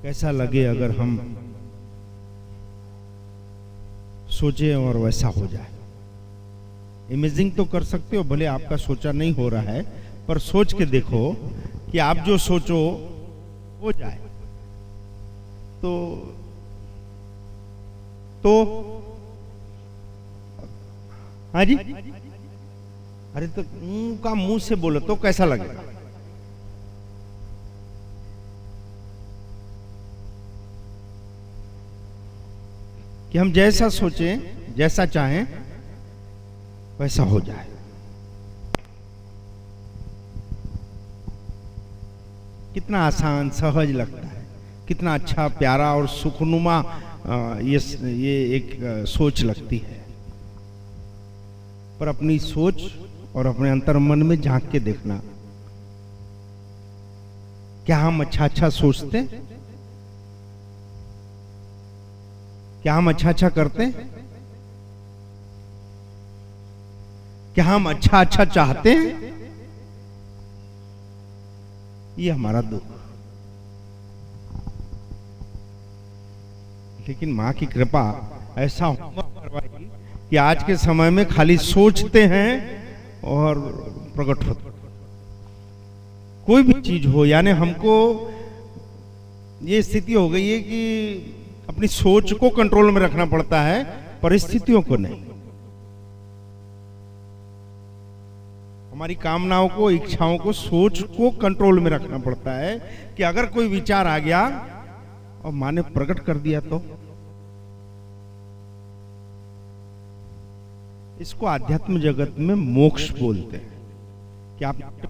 कैसा लगे अगर हम सोचे और वैसा हो जाए। इमेजिंग तो कर सकते हो, भले आपका सोचा नहीं हो रहा है, पर सोच के देखो कि आप जो सोचो हो जाए। तो हाँ जी, अरे तो का मुंह से बोलो तो कैसा लगेगा? कि हम जैसा सोचें, जैसा चाहें वैसा हो जाए। कितना आसान सहज लगता है, कितना अच्छा प्यारा और सुखनुमा ये एक सोच लगती है। पर अपनी सोच और अपने अंतर मन में झांक के देखना, क्या हम अच्छा अच्छा सोचते हैं? क्या हम अच्छा अच्छा करते हैं? क्या हम अच्छा अच्छा चाहते हैं? ये हमारा दुख। लेकिन मां की कृपा ऐसा होगा करवाई कि आज के समय में खाली सोचते हैं और प्रकट होते। कोई भी चीज हो, यानी हमको ये स्थिति हो गई है कि अपनी सोच को कंट्रोल में रखना पड़ता है, परिस्थितियों को नहीं। हमारी कामनाओं को, इच्छाओं को, सोच को कंट्रोल में रखना पड़ता है कि अगर कोई विचार आ गया और मां ने प्रकट कर दिया तो इसको आध्यात्म जगत में मोक्ष बोलते हैं कि आप रहो।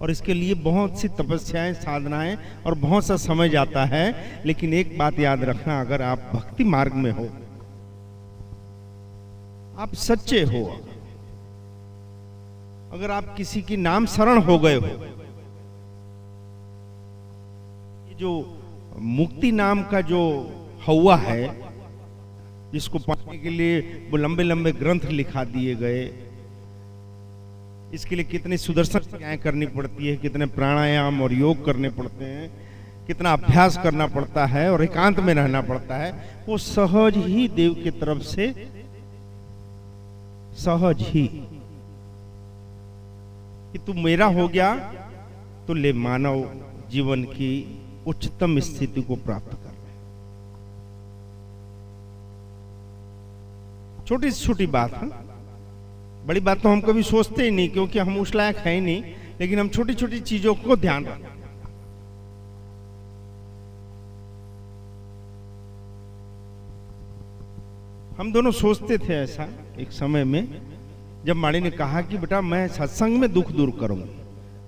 और इसके लिए बहुत सी तपस्याएं, साधनाएं और बहुत सा समय जाता है। लेकिन एक बात याद रखना, अगर आप भक्ति मार्ग में हो, आप सच्चे हो, अगर आप किसी की नाम शरण हो गए हो, ये जो मुक्ति नाम का जो हवा है, जिसको पाने के लिए वो लंबे लंबे ग्रंथ लिखा दिए गए, इसके लिए कितनी सुदर्शन क्रियाएं करनी पड़ती है, कितने प्राणायाम और योग करने पड़ते हैं, कितना अभ्यास करना पड़ता है और एकांत में रहना पड़ता है, वो सहज ही देव की तरफ से, सहज ही कि तू मेरा हो गया तो ले मानव जीवन की उच्चतम स्थिति को प्राप्त कर। छोटी सी छोटी बात है, बड़ी बात तो हम कभी सोचते ही नहीं, क्योंकि हम उस लायक है ही नहीं। लेकिन हम छोटी छोटी चीजों को ध्यान रखें। हम दोनों सोचते थे ऐसा एक समय में, जब माड़ी ने कहा कि बेटा मैं सत्संग में दुख दूर करूंगा।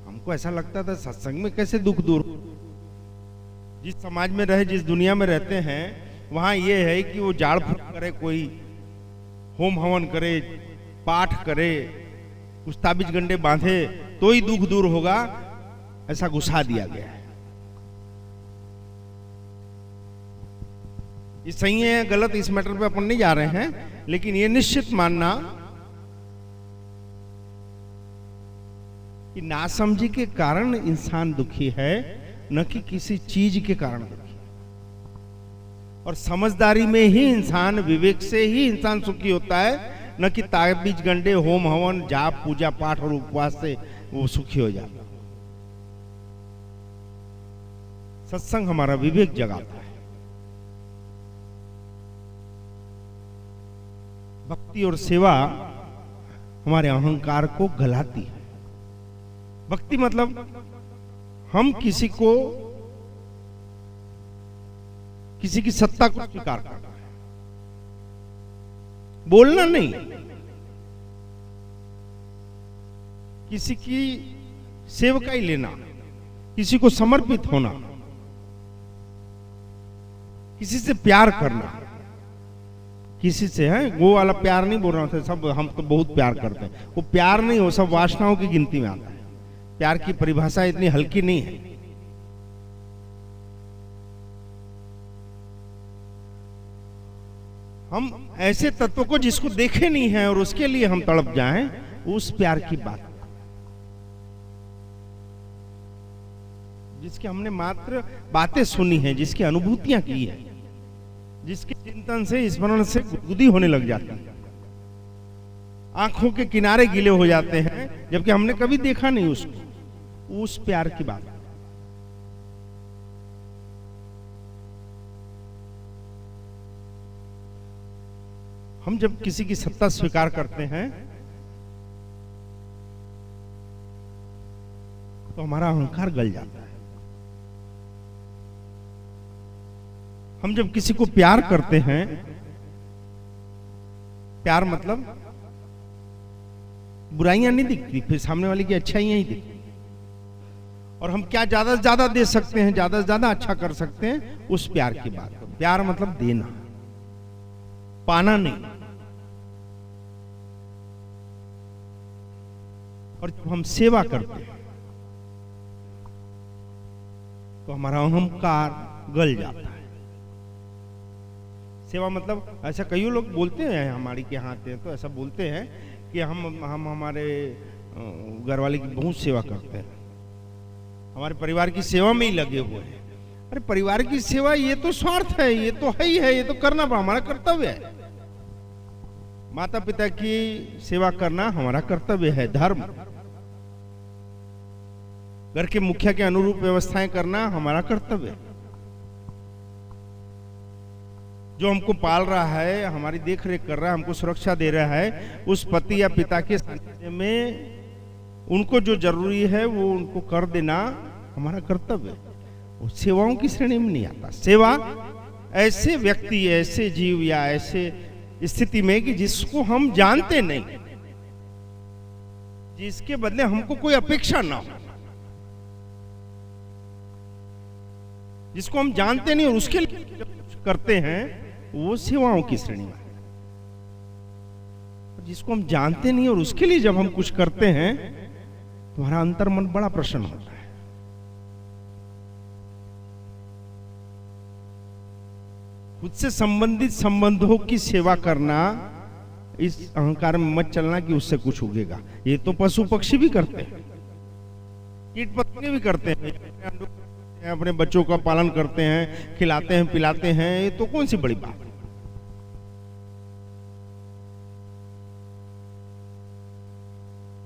हमको ऐसा लगता था सत्संग में कैसे दुख दूर? जिस समाज में रहे, जिस दुनिया में रहते हैं, वहां ये है कि वो झाड़ फूक करे, कोई होम हवन करे, पाठ करे, कुछ ताबिज गंडे बांधे तो ही दुख दूर होगा, ऐसा घुसा दिया गया है। ये सही है गलत, इस मैटर पे अपन नहीं जा रहे हैं, लेकिन ये निश्चित मानना कि नासमझी के कारण इंसान दुखी है, न कि किसी चीज के कारण दुखी। और समझदारी में ही इंसान, विवेक से ही इंसान सुखी होता है, न कि ताबीज गंडे, होम हवन, जाप, पूजा पाठ और उपवास से वो सुखी हो जाता। सत्संग हमारा विवेक जगाता है। भक्ति और सेवा हमारे अहंकार को गलाती है। भक्ति मतलब हम किसी को, किसी की सत्ता को स्वीकार करना है, बोलना नहीं, किसी की सेवकाई लेना, किसी को समर्पित होना, किसी से प्यार करना। किसी से है वो वाला प्यार नहीं बोल रहा हूं, सब हम तो बहुत प्यार करते हैं, वो प्यार नहीं, वो सब वासनाओं की गिनती में आता है। प्यार की परिभाषा इतनी हल्की नहीं है। हम ऐसे तत्व को जिसको देखे नहीं है और उसके लिए हम तड़प जाएं, उस प्यार की बात। जिस जिसकी हमने मात्र बातें सुनी हैं, जिसकी अनुभूतियां की है, जिसके चिंतन से, स्मरण से गुदगुदी होने लग जाती है, आंखों के किनारे गीले हो जाते हैं, जबकि हमने कभी देखा नहीं उसको, उस प्यार की बात। हम जब किसी की सत्ता स्वीकार करते हैं तो हमारा अहंकार गल जाता है। हम जब किसी को प्यार करते हैं, प्यार मतलब बुराइयां नहीं दिखती, फिर सामने वाले की अच्छाइयां ही दिखती, और हम क्या ज्यादा से ज्यादा दे सकते हैं, ज्यादा से ज्यादा अच्छा कर सकते हैं, उस प्यार की बात। प्यार मतलब देना, पाना नहीं। और जब हम सेवा करते हैं तो हमारा अहंकार गल जाता है। सेवा मतलब ऐसा कई लोग बोलते हैं, हमारी के यहाँ आते हैं तो ऐसा बोलते हैं कि हम हमारे घर वाले की बहुत सेवा करते हैं, हमारे परिवार की सेवा में ही लगे हुए हैं। अरे परिवार की सेवा ये तो स्वार्थ है, ये तो है ही है, ये तो करना हमारा कर्तव्य है। माता पिता की सेवा करना हमारा कर्तव्य है, धर्म। घर के मुखिया के अनुरूप व्यवस्थाएं करना हमारा कर्तव्य है। जो हमको पाल रहा है, हमारी देख रेख कर रहा है, हमको सुरक्षा दे रहा है, उस पति या पिता के सानिध्य में उनको जो जरूरी है वो उनको कर देना हमारा कर्तव्य है। वो सेवाओं की श्रेणी में नहीं आता। सेवा ऐसे व्यक्ति, ऐसे जीव या ऐसे स्थिति में कि जिसको हम जानते नहीं, जिसके बदले हमको कोई अपेक्षा ना हो, जिसको हम जानते नहीं और उसके लिए जब करते हैं वो सेवाओं की श्रेणी में। जिसको हम जानते नहीं और उसके लिए जब हम कुछ करते हैं तो हमारा अंतर्मन बड़ा प्रसन्न होता है। खुद से संबंधित संबंधों की सेवा करना, इस अहंकार में मत चलना कि उससे कुछ उगेगा। ये तो पशु पक्षी भी करते हैं, कीट पतंगे भी करते हैं, अपने बच्चों का पालन करते हैं, खिलाते हैं, पिलाते हैं, ये तो कौन सी बड़ी बात है।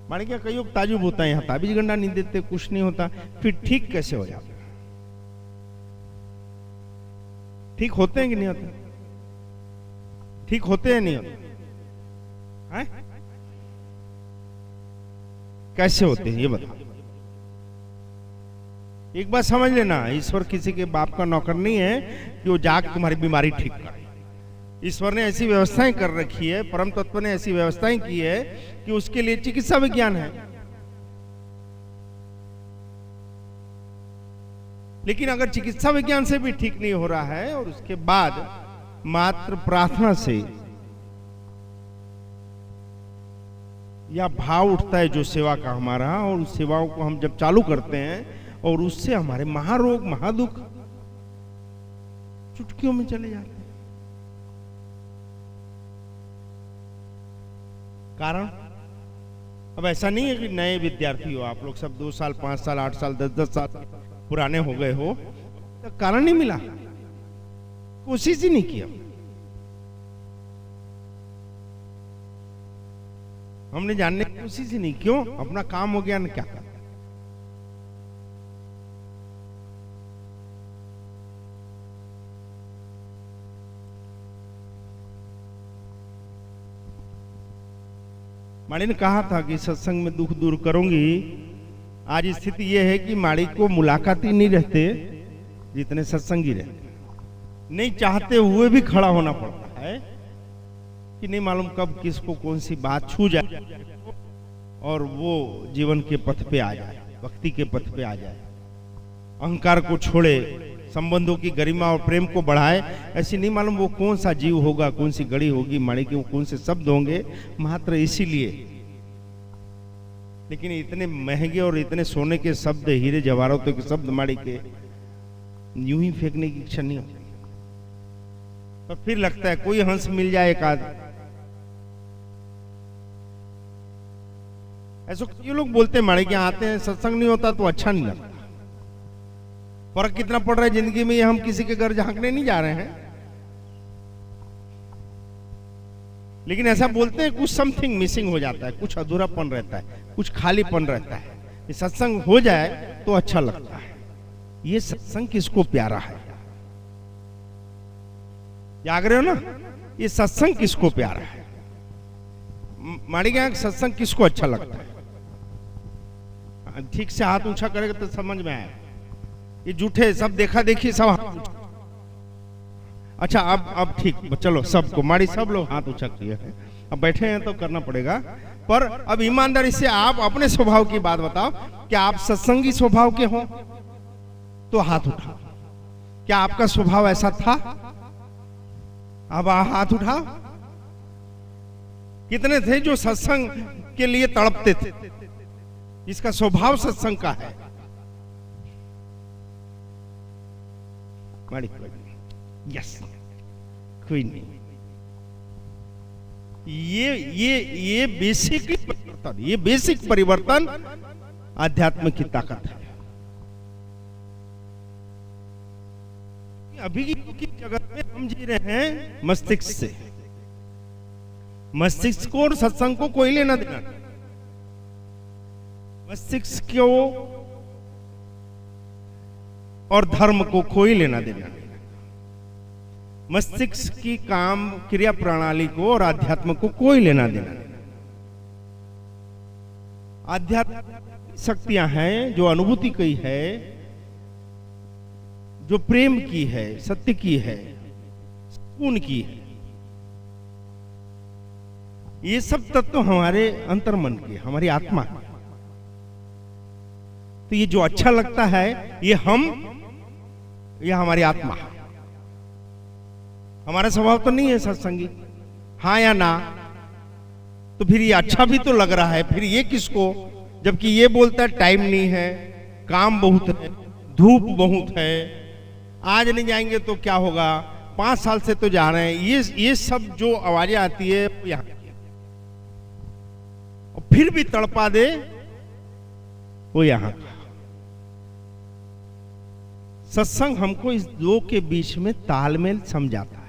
माने क्या कई लोग ताजुब होता है, यहाँ ताबीज गंडा नहीं देते, कुछ नहीं होता, फिर ठीक कैसे हो जाता? ठीक होते हैं कि नहीं होते? ठीक होते हैं नहीं होते हैं? कैसे होते हैं ये बताओ। एक बात समझ लेना, ईश्वर किसी के बाप का नौकर नहीं है कि वो जाके तुम्हारी बीमारी ठीक करे। ईश्वर ने ऐसी व्यवस्थाएं कर रखी है, परम तत्व ने ऐसी व्यवस्थाएं की है कि उसके लिए चिकित्सा विज्ञान है। लेकिन अगर चिकित्सा विज्ञान से भी ठीक नहीं हो रहा है और उसके बाद मात्र प्रार्थना से या भाव उठता है जो सेवा का हमारा, और उस सेवाओं को हम जब चालू करते हैं और उससे हमारे महारोग महादुख चुटकियों में चले जाते हैं। कारण अब ऐसा नहीं है कि नए विद्यार्थी हो आप लोग, सब 2 साल 5 साल 8 साल 10 साल पुराने हो गए हो, तो कारण नहीं मिला, कोशिश ही नहीं किया। हमने जानने की कोशिश ही नहीं, क्यों? अपना काम हो गया ना, क्या कर। माड़ी ने कहा था कि सत्संग में दुख दूर करूंगी। आज स्थिति यह है कि माड़ी को मुलाकाती नहीं रहते जितने सत्संगी रहते। नहीं चाहते हुए भी खड़ा होना पड़ता है कि नहीं मालूम कब किसको कौन सी बात छू जाए और वो जीवन के पथ पे आ जाए, भक्ति के पथ पे आ जाए, अहंकार को छोड़े, संबंधों की गरिमा और प्रेम को बढ़ाए। ऐसी नहीं मालूम वो कौन सा जीव होगा, कौन सी घड़ी होगी माड़ी के, वो कौन से शब्द होंगे मात्र इसीलिए। लेकिन इतने महंगे और इतने सोने के शब्द, हीरे जवाहरातों के शब्द माड़ी के यूं ही फेंकने की इच्छा नहीं होती। तो फिर लगता है कोई हंस मिल जाए एक आध। ऐसा ये लोग बोलते हैं माड़ी के आते हैं, सत्संग नहीं होता तो अच्छा नहीं लगता। फर्क कितना पड़ रहा है जिंदगी में, ये हम किसी के घर झांकने नहीं जा रहे हैं, लेकिन ऐसा बोलते हैं कुछ समथिंग मिसिंग हो जाता है, कुछ अधूरापन रहता है, कुछ खालीपन रहता है। ये सत्संग हो जाए तो अच्छा लगता है। ये सत्संग किसको प्यारा है, जाग रहे हो ना? ये सत्संग किसको प्यारा है? माड़ी गया सत्संग किसको अच्छा लगता है? ठीक से हाथ ऊंचा करेगा तो समझ में आए। ये झूठे सब देखा देखी सब हाथ ऊंचा। अच्छा अब ठीक, चलो सबको माड़ी सब लोग हाथ ऊंचा किए हैं, अब बैठे हैं तो करना पड़ेगा। पर अब ईमानदारी से आप अपने स्वभाव की बात बताओ, क्या आप सत्संगी स्वभाव के हो तो हाथ उठाओ। क्या आपका स्वभाव ऐसा था? अब हाथ उठाओ। कितने थे जो सत्संग के लिए तड़पते थे, जिसका स्वभाव सत्संग का है? यस, कोई नहीं। ये बेसिक परिवर्तन, ये बेसिक परिवर्तन आध्यात्म की ताकत है। अभी की जगत में हम जी रहे हैं मस्तिष्क से। मस्तिष्क को और सत्संग को कोई लेना देना। मस्तिष्क को और धर्म को कोई लेना देना नहीं। मस्तिष्क की काम क्रिया प्रणाली को और अध्यात्म को कोई लेना देना नहीं। आध्यात्मिक शक्तियां हैं जो अनुभूति की है, जो प्रेम की है, सत्य की है, सुकून की है। ये सब तत्व हमारे अंतर्मन के, हमारी आत्मा है। तो ये जो अच्छा लगता है ये हमारी आत्मा है। हमारा स्वभाव तो नहीं है सत्संगी, हाँ या ना? तो फिर ये अच्छा भी तो लग रहा है, फिर ये किसको? जबकि ये बोलता है टाइम नहीं है, काम बहुत है, धूप बहुत है, आज नहीं जाएंगे तो क्या होगा, 5 साल से तो जा रहे हैं। ये सब जो आवाजें आती है यहाँ, और फिर भी तड़पा दे वो यहाँ का। सत्संग हमको इस दो के बीच में तालमेल समझाता है।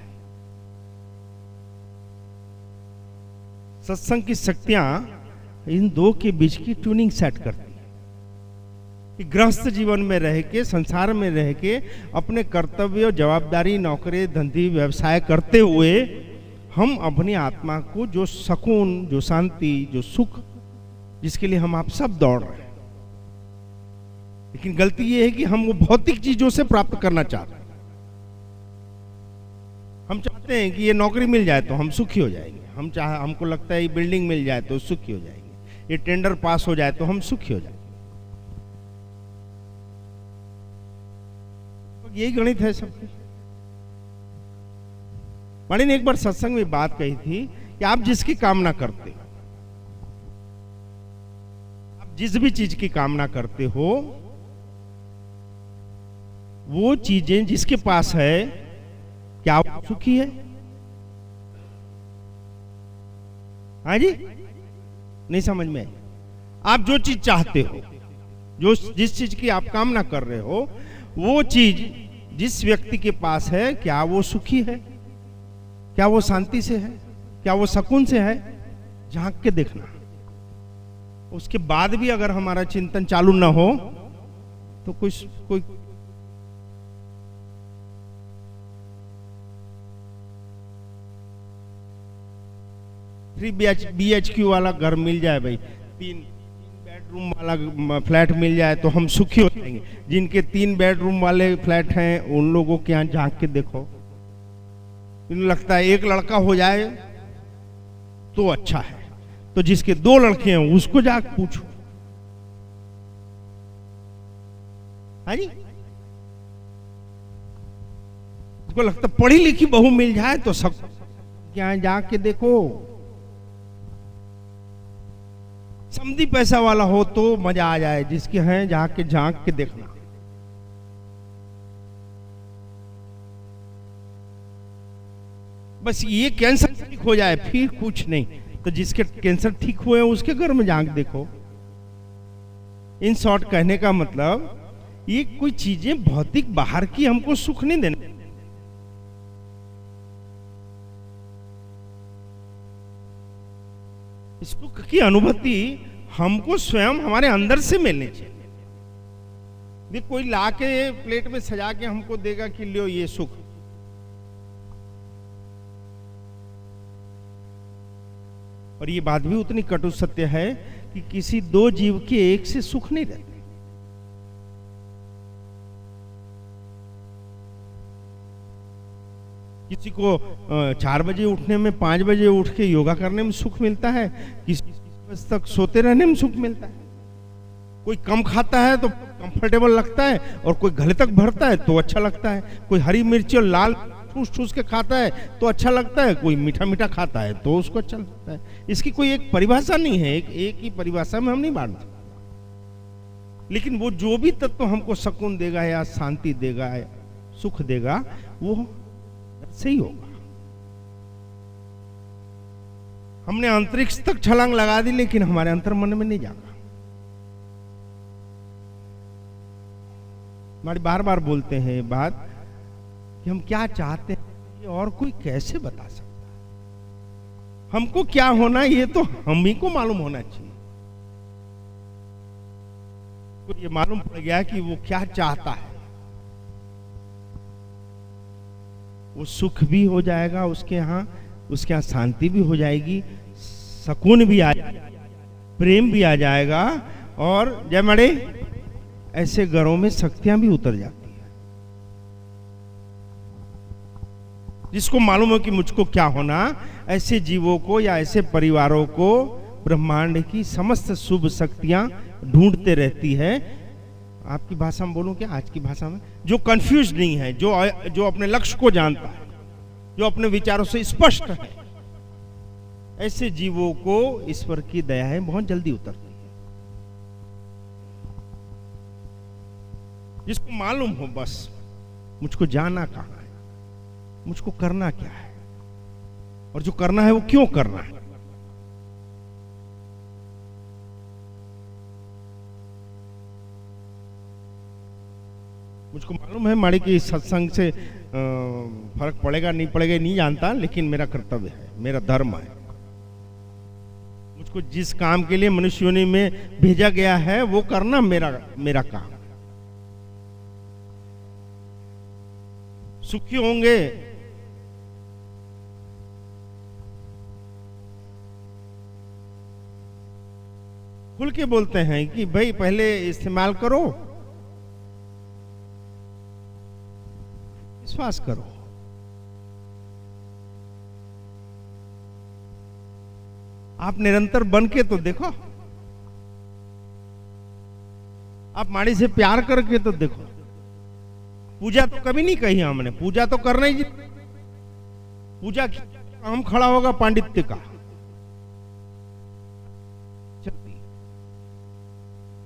सत्संग की शक्तियां इन दो के बीच की ट्यूनिंग सेट करती है कि गृहस्थ जीवन में रह के, संसार में रह के, अपने कर्तव्य, जवाबदारी, नौकरी, धंधी, व्यवसाय करते हुए हम अपनी आत्मा को जो सुकून, जो शांति, जो सुख, जिसके लिए हम आप सब दौड़ रहे हैं, लेकिन गलती ये है कि हम वो भौतिक चीजों से प्राप्त करना चाहते हैं। हम चाहते हैं कि ये नौकरी मिल जाए तो हम सुखी हो जाएंगे, हमको लगता है ये बिल्डिंग मिल जाए तो सुखी हो जाएंगे, ये टेंडर पास हो जाए तो हम सुखी हो जाएंगे। तो यही गणित है सबकी। मानी ने एक बार सत्संग में बात कही थी कि आप जिसकी कामना करते हो, आप जिस भी चीज की कामना करते हो, वो चीजें जिसके पास है, क्या वो सुखी है? हाँ जी, नहीं समझ में आई? आप जो चीज चाहते हो, जिस चीज की आप कामना कर रहे हो, वो चीज जिस व्यक्ति के पास है, क्या वो सुखी है? क्या वो शांति से है? क्या वो सुकून से है? झांक के देखना। उसके बाद भी अगर हमारा चिंतन चालू ना हो तो कोई BHQ वाला घर मिल जाए भाई, 3 बेडरूम वाला फ्लैट मिल जाए तो हम सुखी हो जाएंगे। जिनके 3 बेडरूम वाले फ्लैट हैं उन लोगों के यहाँ झांक के देखो, इन्हें लगता है एक लड़का हो जाए तो अच्छा है, तो जिसके 2 लड़के हैं उसको जाके पूछो। हाँ जी, उसको लगता पढ़ी लिखी बहू मिल जाए तो सब यहाँ जाके देखो। समधी पैसा वाला हो तो मजा आ जाए, जिसके हैं जाके झांक के देखना। बस ये कैंसर ठीक हो जाए फिर कुछ नहीं, तो जिसके कैंसर ठीक हुए हैं उसके घर में झांक देखो। इन शॉर्ट कहने का मतलब ये कोई चीजें भौतिक बाहर की हमको सुख नहीं देने। सुख की अनुभूति हमको स्वयं हमारे अंदर से मिलनी चाहिए। देख, कोई लाके प्लेट में सजा के हमको देगा कि लियो ये सुख, और ये बात भी उतनी कटु सत्य है कि किसी दो जीव के एक से सुख नहीं रहते। किसी को 4 बजे उठने में, 5 बजे उठ के योगा करने में सुख मिलता है, किसी तक सोते रहने में सुख मिलता है। कोई कम खाता है तो कंफर्टेबल लगता है, और कोई गले तक भरता है तो अच्छा लगता है। कोई हरी मिर्ची और लाल ठूस ठूस के खाता है तो अच्छा लगता है, कोई मीठा मीठा खाता है तो उसको अच्छा लगता है। इसकी कोई एक परिभाषा नहीं है, एक ही परिभाषा में हम नहीं बांटते। लेकिन वो जो भी तत्व हमको सुकून देगा या शांति देगा या सुख देगा, वो सही होगा। हमने अंतरिक्ष तक छलांग लगा दी, लेकिन हमारे अंतर मन में नहीं जागा। हमारी बार बार बोलते हैं बात कि हम क्या चाहते हैं और कोई कैसे बता सकता। हमको क्या होना ये तो हम ही को मालूम होना चाहिए। तो ये मालूम पड़ गया कि वो क्या चाहता है, वो सुख भी हो जाएगा उसके यहाँ शांति भी हो जाएगी, सुकून भी आ जाएगा, प्रेम भी आ जाएगा, और जय मड़े ऐसे घरों में शक्तियां भी उतर जाती है। जिसको मालूम हो कि मुझको क्या होना, ऐसे जीवों को या ऐसे परिवारों को ब्रह्मांड की समस्त शुभ शक्तियां ढूंढते रहती है। आपकी भाषा में बोलूं क्या, आज की भाषा में, जो कंफ्यूज नहीं है, जो अपने लक्ष्य को जानता है, जो अपने विचारों से स्पष्ट है, ऐसे जीवों को ईश्वर की दया है बहुत जल्दी उतरती है। जिसको मालूम हो बस मुझको जाना कहां है, मुझको करना क्या है, और जो करना है वो क्यों करना है। मुझको मालूम है माड़ी की सत्संग से फर्क पड़ेगा नहीं पड़ेगा नहीं जानता, लेकिन मेरा कर्तव्य है, मेरा धर्म है। मुझको जिस काम के लिए मनुष्य योनि में भेजा गया है वो करना मेरा काम। सुखी होंगे खुल के बोलते हैं कि भाई पहले इस्तेमाल करो, विश्वास करो। आप निरंतर बन के तो देखो, आप माड़ी से प्यार करके तो देखो। पूजा तो कभी नहीं कही हमने, पूजा तो करना ही, पूजा हम खड़ा होगा पांडित्य का,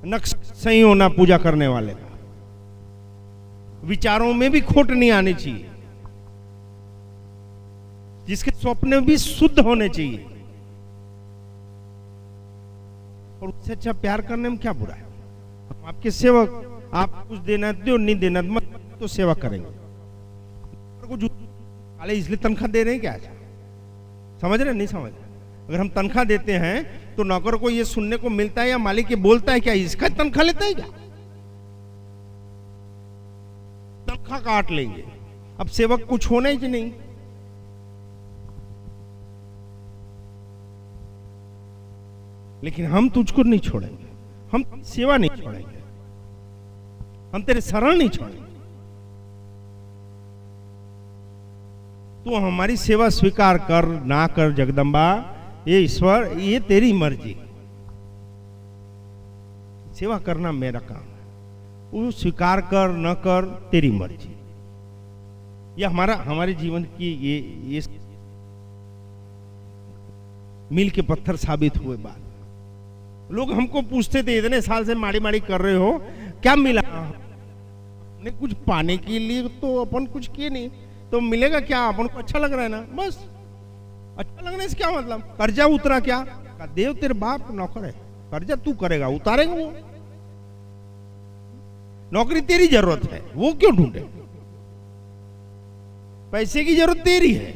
नक्श सही होना पूजा करने वाले का, विचारों में भी खोट नहीं आनी चाहिए, जिसके स्वप्न भी शुद्ध होने चाहिए, और उससे अच्छा प्यार करने में क्या बुरा है। हम आपके सेवक, आप कुछ देना दो, नहीं देना मत तो सेवा करेंगे। काले इसलिए तनख्वाह दे रहे हैं क्या, समझ रहे नहीं समझ रहे। अगर हम तनख्वाह देते हैं तो नौकर को ये सुनने को मिलता है या मालिक ये बोलता है क्या इसका तनख्वाह लेता है क्या, तनख्वाह काट लेंगे। अब सेवक कुछ होना ही नहीं। लेकिन हम तुझको नहीं छोड़ेंगे, हम सेवा नहीं छोड़ेंगे, हम तेरे शरण नहीं छोड़ेंगे। तो हमारी सेवा स्वीकार कर ना कर जगदम्बा, ये ईश्वर, ये तेरी मर्जी। सेवा करना मेरा काम है, वो स्वीकार कर न कर तेरी मर्जी। ये हमारे जीवन की ये मील के पत्थर साबित हुए बात। लोग हमको पूछते थे इतने साल से माड़ी माड़ी कर रहे हो, क्या मिला? हमने कुछ पाने के लिए तो अपन कुछ किए नहीं, तो मिलेगा क्या? अपन को अच्छा लग रहा है ना, बस। अच्छा लगने से क्या मतलब? कर्जा उतरा क्या? देव तेरे बाप नौकर है, कर्जा तू करेगा, उतारेगा वो। नौकरी तेरी जरूरत है, वो क्यों ढूंढे? पैसे की जरूरत तेरी है।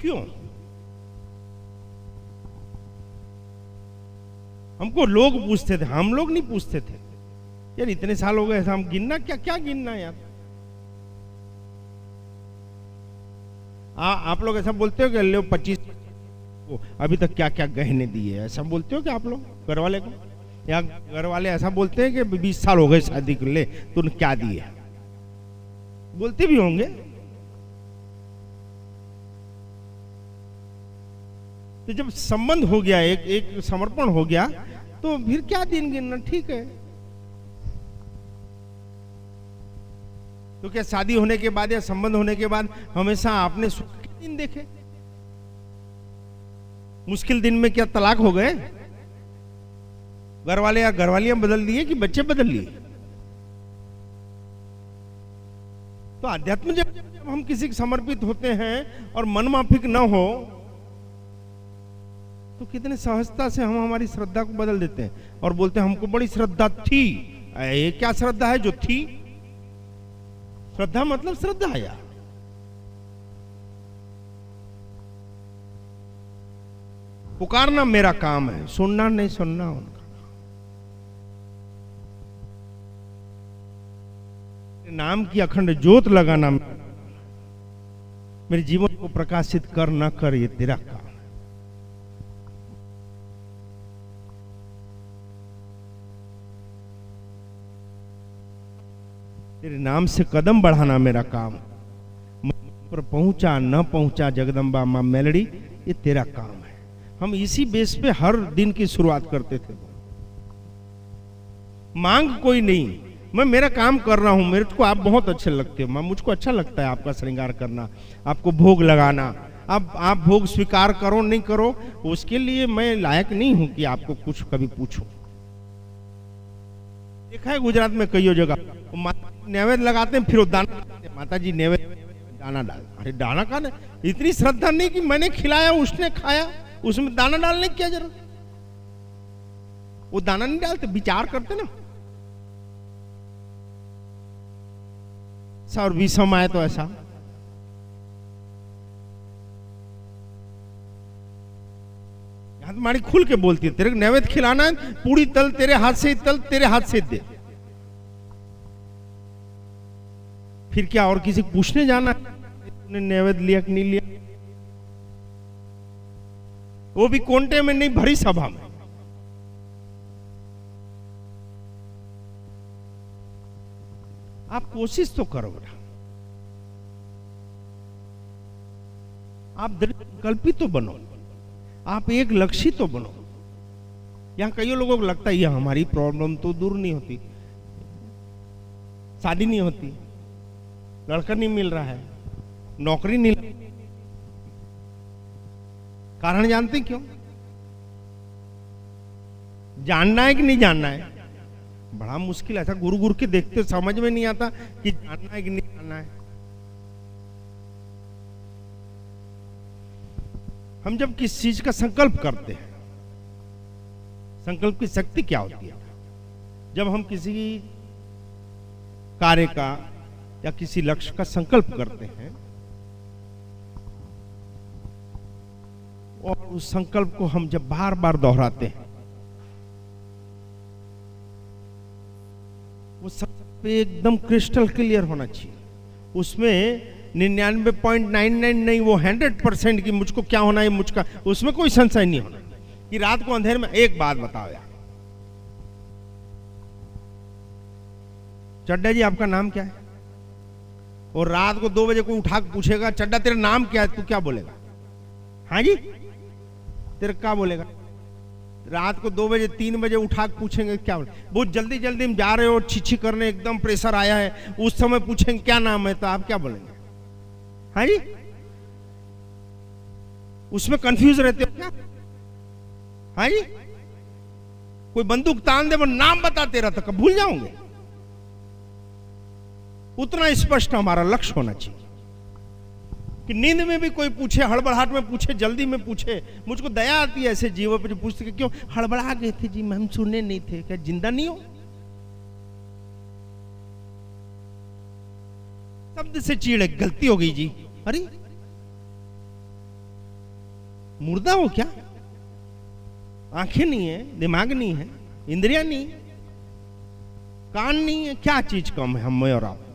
क्यों? हमको लोग पूछते थे, हम लोग नहीं पूछते थे। यार इतने साल हो गए ऐसा, हम गिनना क्या क्या गिनना यार। आप लोग ऐसा बोलते हो कि ले 25 को अभी तक क्या क्या गहने दिए, ऐसा बोलते हो कि आप लोग घर वाले को? या घर वाले ऐसा बोलते हैं कि 20 साल हो गए शादी को, ले तूने क्या दिए? बोलते भी होंगे। तो जब संबंध हो गया, एक समर्पण हो गया, तो फिर क्या दिन गिनना, ठीक है। तो क्या शादी होने के बाद या संबंध होने के बाद हमेशा आपने सुख के दिन देखे? मुश्किल दिन में क्या तलाक हो गए? घर वाले या घरवालियां बदल दिए कि बच्चे बदल लिए? तो अध्यात्म जब हम किसी को समर्पित होते हैं और मन माफिक न हो, तो कितने सहजता से हम हमारी श्रद्धा को बदल देते हैं और बोलते हैं हमको बड़ी श्रद्धा थी। ये क्या श्रद्धा है जो थी? श्रद्धा मतलब श्रद्धा यार। पुकारना मेरा काम है, सुनना नहीं सुनना उनका। नाम की अखंड ज्योत लगाना, मेरे जीवन को प्रकाशित कर ना कर, ये तेरा काम। तेरे नाम से कदम बढ़ाना मेरा काम। पर पहुंचा न पहुंचा जगदम्बा मां मेलड़ी, ये तेरा काम है। हम इसी बेस पे हर दिन की शुरुआत करते थे। मांग कोई नहीं, मैं मेरा काम कर रहा हूं, मेरे को आप बहुत अच्छे लगते हो मां, मुझको अच्छा लगता है आपका श्रृंगार करना, आपको भोग लगाना। अब आप भोग स्वीकार करो नहीं करो, उसके लिए मैं लायक नहीं हूं कि आपको कुछ कभी पूछूं। देखा है गुजरात में कई जगह नैवेद्य लगाते हैं, फिर वो दाना, माता जी नैवेद्य दाना डाल। अरे दाना का ना, इतनी श्रद्धा नहीं कि मैंने खिलाया उसने खाया, उसमें दाना डालने की क्या जरूरत? वो दाना नहीं डालते, विचार करते ना। और विषम आए तो ऐसा। यहां तुम्हारी खुल के बोलती है, तेरे को नैवेद्य खिलाना है, पूरी तल तेरे हाथ से तल, तेरे हाथ से दे। फिर क्या और किसी को पूछने जाना है नैवेद्य लिया कि नहीं लिया? वो भी कोंटे में नहीं, भरी सभा में। आप कोशिश तो करो बेटा, आप दृढ़ संकल्पित तो बनो, आप एक लक्ष्य तो बनो। यहां कई लोगों को लगता है ये हमारी प्रॉब्लम तो दूर नहीं होती, शादी नहीं होती, लड़का नहीं मिल रहा है, नौकरी नहीं। कारण जानते क्यों? जानना है कि नहीं जानना है? बड़ा मुश्किल है। ऐसा गुरु गुरु के देखते समझ में नहीं आता कि जानना है कि नहीं जानना है। हम जब किस चीज का संकल्प करते हैं, संकल्प की शक्ति क्या होती है? जब हम किसी कार्य का या किसी लक्ष्य का संकल्प करते हैं और उस संकल्प को हम जब बार बार दोहराते हैं, वो संकल्प एकदम क्रिस्टल क्लियर होना चाहिए। उसमें 99.99 नहीं, वो 100% की मुझको क्या होना है, मुझका उसमें कोई संशय नहीं होना कि रात को अंधेरे में। एक बात बताओ यार, चड्डा जी आपका नाम क्या है? और रात को 2 बजे कोई उठा के पूछेगा चड्डा तेरा नाम क्या है, तू क्या बोलेगा? हाँ जी, तेरा क्या बोलेगा? रात को 2 बजे 3 बजे उठा के पूछेंगे क्या बोले? बहुत जल्दी जल्दी में जा रहे हो, छिछी करने, एकदम प्रेशर आया है, उस समय पूछेंगे क्या नाम है, तो आप क्या बोलेंगे? हाँ जी, उसमें कंफ्यूज रहते हो क्या? हाँ जी, कोई बंदूक तान दे, वो नाम बताते रहता, कब भूल जाओगे? उतना स्पष्ट हमारा लक्ष्य होना चाहिए कि नींद में भी कोई पूछे, हड़बड़ाहट में पूछे, जल्दी में पूछे, मुझको दया आती है ऐसे जीवों पर जो पूछते कि क्यों हड़बड़ा गए थे जी, हम सुनने नहीं थे, क्या जिंदा नहीं हो? शब्द से चीड़, गलती हो गई जी, अरे मुर्दा हो क्या? आंखें नहीं है, दिमाग नहीं है, इंद्रियां नहीं, कान नहीं है, क्या चीज कम है हम में और आप?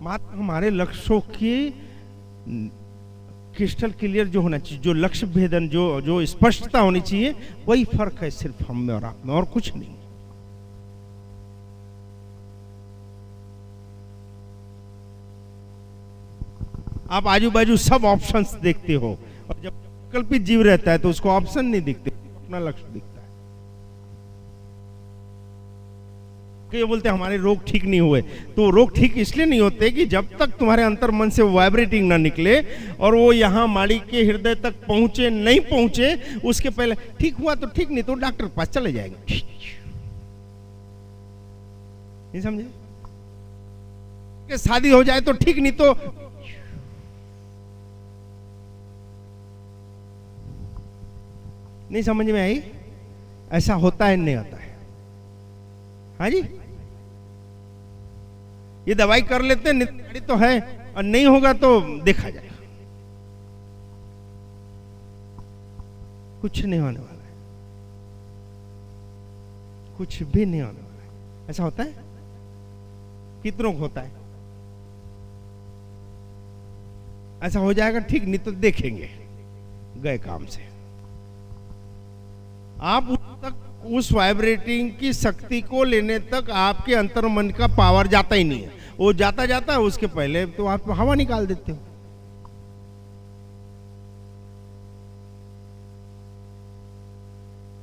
मात्र हमारे लक्ष्यों की क्रिस्टल क्लियर जो होना चाहिए, जो लक्ष्य भेदन, जो स्पष्टता होनी चाहिए, वही फर्क है सिर्फ हम में और आप में, और कुछ नहीं। आप आजू बाजू सब ऑप्शंस देखते हो, और जब कल्पित जीव रहता है तो उसको ऑप्शन नहीं दिखते, अपना लक्ष्य दिखता है। ये बोलते हैं हमारे रोग ठीक नहीं हुए, तो रोग ठीक इसलिए नहीं होते कि जब तक तुम्हारे अंतर मन से वाइब्रेटिंग ना निकले और वो यहाँ माड़ी के हृदय तक पहुंचे, नहीं पहुंचे, उसके पहले ठीक हुआ तो ठीक, नहीं तो डॉक्टर के पास चले जाएंगे। नहीं समझे? कि शादी हो जाए तो ठीक, नहीं तो नहीं। समझ में आई? ऐसा होता है नहीं होता है? हाँ जी, ये दवाई कर लेते हैं, नित्य तो है, और नहीं होगा तो देखा जाएगा, कुछ नहीं होने वाला है, कुछ भी नहीं होने वाला है। ऐसा होता है? कितनों को होता है? ऐसा हो जाएगा ठीक, नहीं तो देखेंगे गए काम से। आप उस वाइब्रेटिंग की शक्ति को लेने तक आपके अंतर मन का पावर जाता ही नहीं है। वो जाता जाता है, उसके पहले तो आप हवा निकाल देते हो।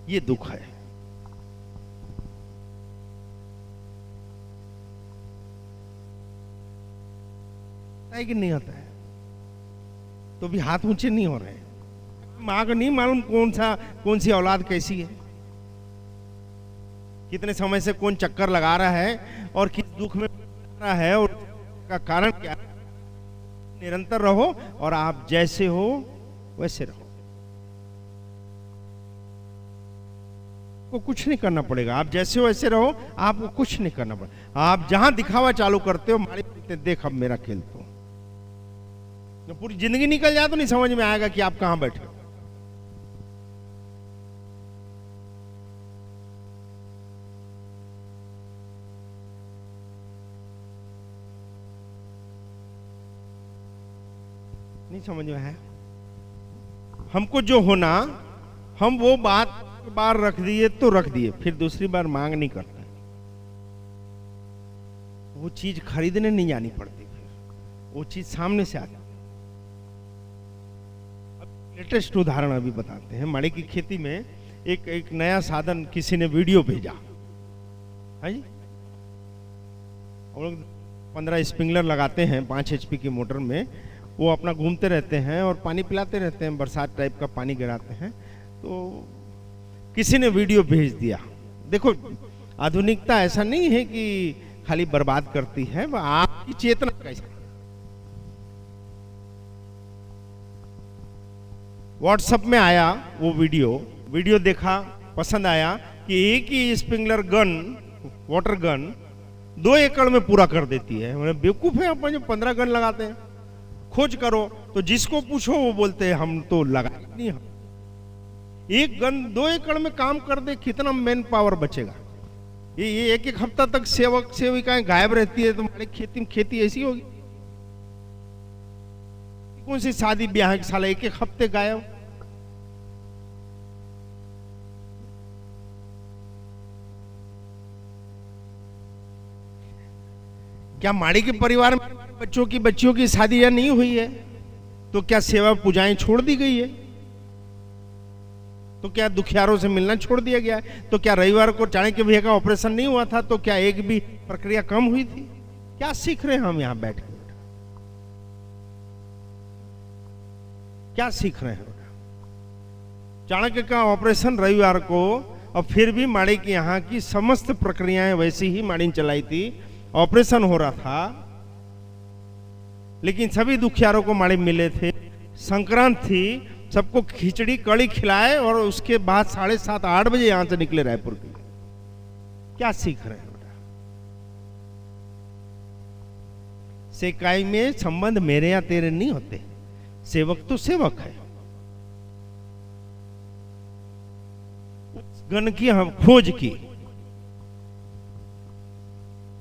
ये दुख है। कि नहीं आता है तो भी हाथ ऊंचे नहीं हो रहे। मां को नहीं मालूम कौन सी औलाद कैसी है, कितने समय से कौन चक्कर लगा रहा है और किस दुख में रहा है, और का कारण क्या है। निरंतर रहो और आप जैसे हो वैसे रहो, को कुछ नहीं करना पड़ेगा। आप जैसे हो वैसे रहो, आपको कुछ नहीं करना पड़ेगा। आप जहां दिखावा चालू करते हो, मारे देख अब मेरा खेल, तो पूरी जिंदगी निकल जाए तो नहीं समझ में आएगा कि आप कहां बैठे हो। नहीं समझ में है? हमको जो होना, हम वो बात बार रख दिए तो रख दिए, फिर दूसरी बार मांग नहीं करते। वो चीज खरीदने नहीं जानी पड़ती, फिर वो चीज सामने से आती। लेटेस्ट उदाहरण अभी बताते हैं। माड़ी की खेती में एक नया साधन किसी ने वीडियो भेजा है जी। हम लोग 15 स्प्रिंकलर लगाते हैं 5 HP की मोटर में, वो अपना घूमते रहते हैं और पानी पिलाते रहते हैं, बरसात टाइप का पानी गिराते हैं। तो किसी ने वीडियो भेज दिया। देखो, आधुनिकता ऐसा नहीं है कि खाली बर्बाद करती है, वह आपकी चेतना कैसा। व्हाट्सएप में आया वो वीडियो देखा, पसंद आया कि एक ही स्प्रिंकलर गन, वाटर गन 2 एकड़ में पूरा कर देती है। मैंने बेवकूफ है अपन जो 15 गन लगाते हैं। खोज करो तो जिसको पूछो वो बोलते हैं हम तो लगाए नहीं। हम एक गन 2 एकड़ में काम कर दे, कितना मैन पावर बचेगा। ये एक हफ्ता तक सेवक सेविकाएं गायब रहती है, तो हमारे खेती में खेती ऐसी होगी। कौन सी शादी ब्याह की साल एक हफ्ते गायब। क्या माड़ी के परिवार में बच्चियों की शादियां नहीं हुई है? तो क्या सेवा पूजाएं छोड़ दी गई है? तो क्या दुखियारों से मिलना छोड़ दिया गया है? तो क्या रविवार को चाणक्य भैया का ऑपरेशन नहीं हुआ था? तो क्या एक भी प्रक्रिया कम हुई थी? क्या सीख रहे हैं हम यहां बैठ कर? क्या सीख रहे हैं? चाणक्य का ऑपरेशन रविवार को, और फिर भी माड़ी की यहाँ की समस्त प्रक्रियाएं वैसी ही माड़ी ने चलाई थी। ऑपरेशन हो रहा था, लेकिन सभी दुखियारों को माड़ी मिले थे। संक्रांत थी, सबको खिचड़ी कड़ी खिलाए और उसके बाद 7:30-8 बजे यहां से निकले रायपुर के लिए। क्या सीख रहे हैं बेटा? सेकाई में संबंध मेरे या तेरे नहीं होते, सेवक तो सेवक है। गण की हम खोज की,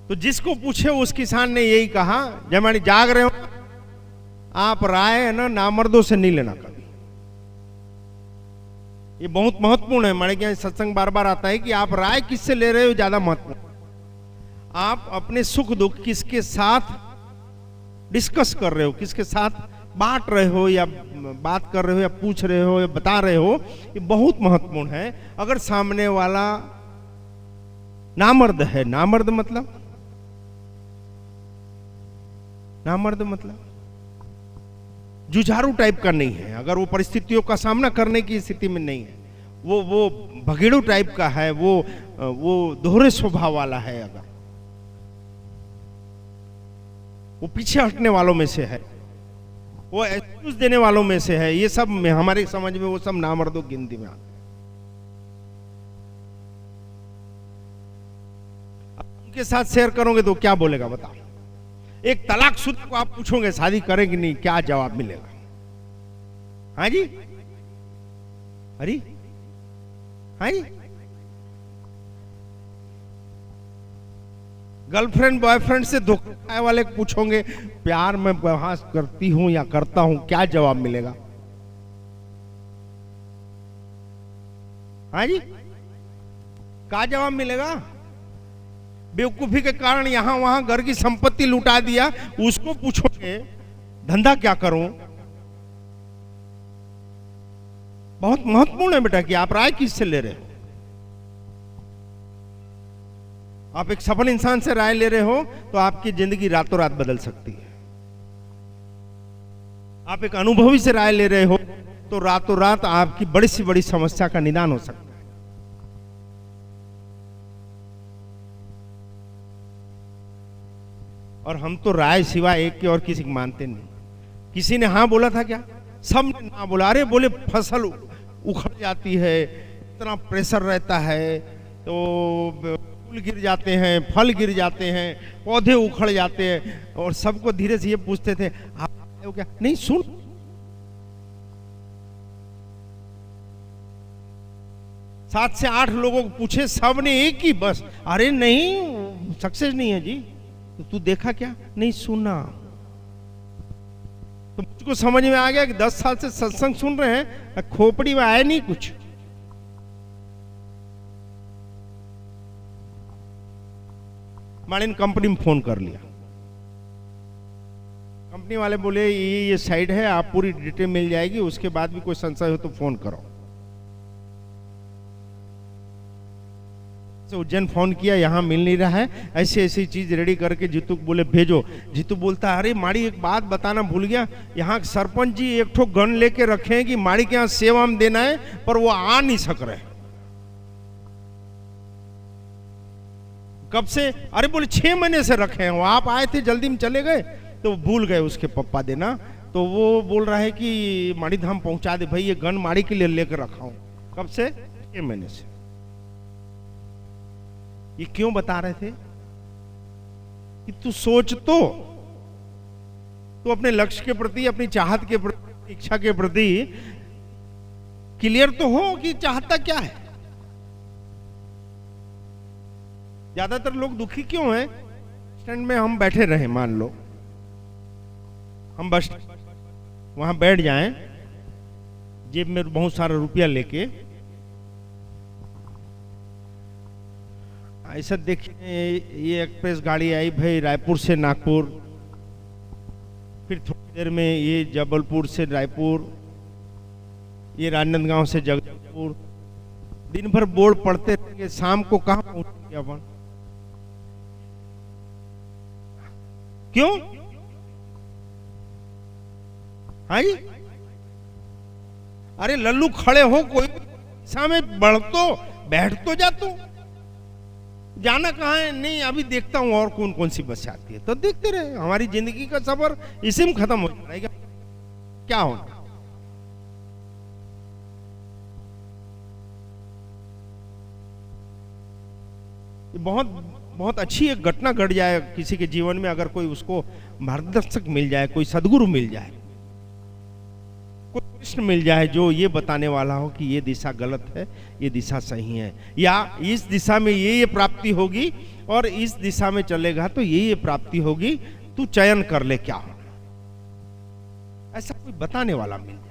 तो जिसको पूछे उस किसान ने यही कहा, जब मैंने जाग रहे हो आप राय है ना नामर्दों से नहीं लेना कभी। ये बहुत महत्वपूर्ण है। हमारे क्या सत्संग बार बार आता है कि आप राय किससे ले रहे हो ज्यादा महत्वपूर्ण। आप अपने सुख दुख किसके साथ डिस्कस कर रहे हो, किसके साथ बांट रहे हो, या बात कर रहे हो, या पूछ रहे हो, या बता रहे हो, ये बहुत महत्वपूर्ण है। अगर सामने वाला नामर्द है, नामर्द मतलब जुझारू टाइप का नहीं है, अगर वो परिस्थितियों का सामना करने की स्थिति में नहीं है, वो भगेड़ू टाइप का है, वो दोहरे स्वभाव वाला है, अगर वो पीछे हटने वालों में से है, वो एक्सक्यूज देने वालों में से है, ये सब में हमारे समझ में वो सब नामर्दों गिनती में आते हैं। उनके साथ शेयर करोगे तो क्या बोलेगा बताओ? एक तलाकशुदा को आप पूछोगे शादी करेंगे नहीं, क्या जवाब मिलेगा? हाँ जी, अरे हाँ जी, गर्लफ्रेंड बॉयफ्रेंड से धोखा वाले को पूछोगे प्यार में बहस करती हूं या करता हूं, क्या जवाब मिलेगा? हाँ जी, क्या जवाब मिलेगा? बेवकूफी के कारण यहां वहां घर की संपत्ति लुटा दिया, उसको पूछोगे धंधा क्या करूं? बहुत महत्वपूर्ण है बेटा कि आप राय किससे ले रहे हो। आप एक सफल इंसान से राय ले रहे हो तो आपकी जिंदगी रातों रात बदल सकती है। आप एक अनुभवी से राय ले रहे हो तो रातों रात आपकी बड़ी से बड़ी समस्या का निदान हो सकता है। और हम तो राय सिवाय एक के और किसी को मानते नहीं। किसी ने हाँ बोला था क्या? सब ने ना बोला। अरे बोले फसल उखड़ जाती है, इतना प्रेशर रहता है, तो फूल गिर जाते हैं, फल गिर जाते हैं, पौधे उखड़ जाते हैं। और सबको धीरे से ये पूछते थे आप हो क्या? नहीं सुन, 7 से 8 लोगों को पूछे, सब ने एक ही बस, अरे नहीं सक्सेस नहीं है जी। तो तू देखा क्या? नहीं सुना। तो मुझको समझ में आ गया कि 10 साल से सत्संग सुन रहे हैं, खोपड़ी में आया नहीं कुछ। मैंने कंपनी में फोन कर लिया। कंपनी वाले बोले ये साइड है, आप पूरी डिटेल मिल जाएगी, उसके बाद भी कोई संशय हो तो फोन करो। उज्जैन फोन किया, यहाँ मिल नहीं रहा है, ऐसी ऐसी चीज रेडी करके जीतू को बोले भेजो। जीतू बोलता है अरे माड़ी एक बात बताना भूल गया, यहाँ सरपंच जी एक ठो गन लेके रखे हैं कि माड़ी के यहाँ सेवा में देना है, पर वो आ नहीं सक रहे। कब से? अरे बोले 6 महीने से रखे हैं, वो आप आए थे जल्दी में चले गए तो भूल गए उसके पप्पा देना। तो वो बोल रहा है कि माड़ी धाम पहुंचा दे भाई, ये गन माड़ी के लिए लेकर रखा हूं। कब से? 6 महीने से। ये क्यों बता रहे थे कि तू सोच तो अपने लक्ष्य के प्रति, अपनी चाहत के प्रति, इच्छा के प्रति क्लियर तो हो कि चाहता क्या है। ज्यादातर लोग दुखी क्यों हैं? स्टैंड में हम बैठे रहे, मान लो हम बस वहां बैठ जाएं, जेब में बहुत सारा रुपया लेके, ऐसा देखिए ये एक्सप्रेस गाड़ी आई भाई रायपुर से नागपुर, फिर थोड़ी देर में ये जबलपुर से रायपुर, ये राजनांदगांव से जगदलपुर, दिन भर बोर्ड पढ़ते रहेंगे, शाम को कहां पहुंचेंगे अपन? क्यों? हाँ जी, अरे लल्लू खड़े हो, कोई सामने बढ़ तो बैठ तो जा, तू जाना कहाँ है, नहीं अभी देखता हूं और कौन कौन सी बस आती है। तो देखते रहे, हमारी जिंदगी का सफर इसी में खत्म हो जाना है। क्या होना, बहुत बहुत अच्छी एक घटना घट जाए किसी के जीवन में, अगर कोई उसको मार्गदर्शक मिल जाए, कोई सदगुरु मिल जाए, कोई कृष्ण मिल जाए जो ये बताने वाला हो कि ये दिशा गलत है, ये दिशा सही है, या इस दिशा में ये प्राप्ति होगी और इस दिशा में चलेगा तो ये प्राप्ति होगी, तू चयन कर ले क्या होना, ऐसा कोई बताने वाला मिल जाए।